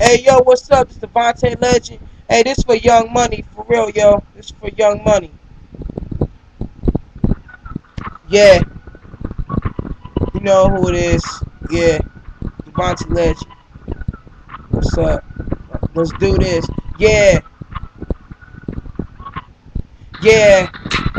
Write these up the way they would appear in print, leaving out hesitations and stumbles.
Hey, yo, what's up? It's Devontae Legend. Hey, this for Young Money, for real, yo. This for Young Money. Yeah, you know who it is. Yeah, Devontae Legend. What's up? Let's do this. Yeah, yeah,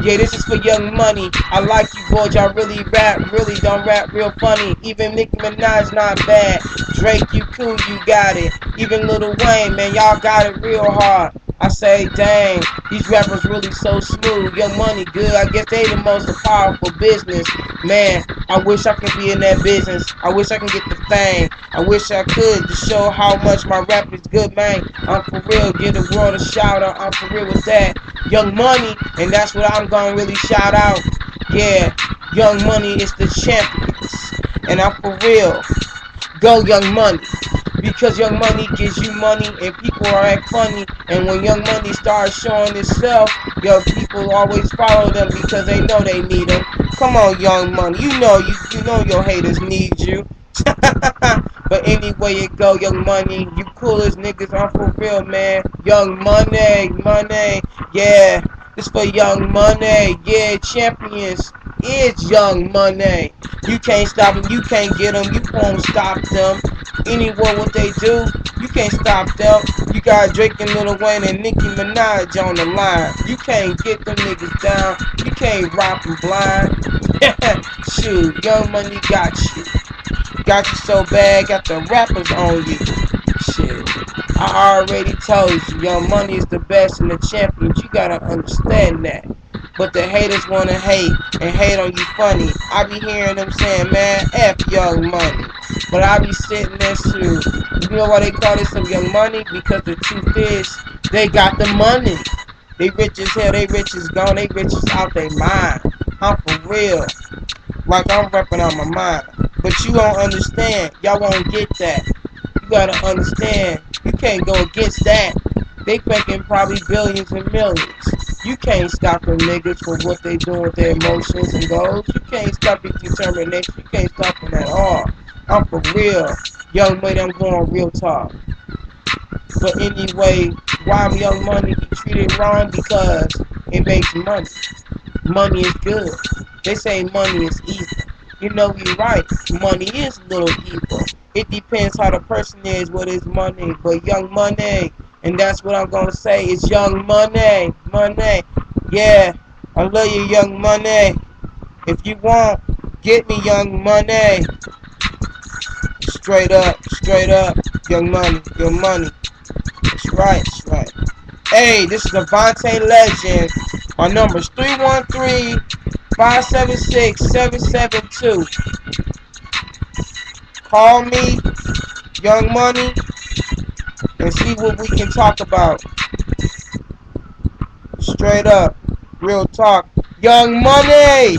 yeah, this is for Young Money. I like you boys, y'all really rap, really don't rap real funny. Even Nicki Minaj not bad. Drake, you cool, you got it. Even Lil Wayne, man, y'all got it real hard. I say, dang, these rappers really so smooth. Young Money good, I guess they the most powerful business. Man, I wish I could be in that business. I wish I could get the fame. I wish I could to show how much my rap is good, man. I'm for real, give the world a shout out. I'm for real with that. Young Money, and that's what I'm gonna really shout out. Yeah, Young Money is the champions, and I'm for real. Go Young Money, because Young Money gives you money, and people are act funny. And when Young Money starts showing itself, yo, people always follow them because they know they need them. Come on, Young Money, you know your haters need you. But anyway it go, Young Money, you coolest niggas, I'm for real, man. Young Money, money, yeah. This for Young Money, yeah. Champions is Young Money. You can't stop them, you can't get them, you won't stop them. Anyway, what they do, you can't stop them. You got Drake and Lil Wayne and Nicki Minaj on the line. You can't get them niggas down. You can't rock them blind. Shoot, Young Money got you. Got you so bad, got the rappers on you. Shit. I already told you, Young Money is the best and the champions. You gotta understand that. But the haters wanna hate and hate on you funny. I be hearing them saying, man, F Young Money. But I be sitting there too. You know why they call this some Young Money? Because the truth is, they got the money. They rich as hell, they rich as gone, they rich as out their mind. I'm for real. Like I'm repping on my mind. But you don't understand. Y'all won't get that. You gotta understand. You can't go against that. They making probably billions and millions. You can't stop them niggas for what they doing with their emotions and goals. You can't stop their determination. You can't stop them at all. I'm for real. Young Money, I'm going real talk. But anyway, why Young Money be treated wrong? Because it makes money. Money is good. They say money is evil. You know you're right. Money is a little evil. It depends how the person is with his money. But Young Money, and that's what I'm gonna say, is Young Money. Money. Yeah. I love you, Young Money. If you want, get me Young Money. Straight up, Young Money, Young Money. That's right, that's right. Hey, this is Devontae Legend. My number's 313-576-772. Call me, Young Money, and see what we can talk about. Straight up, real talk. Young Money!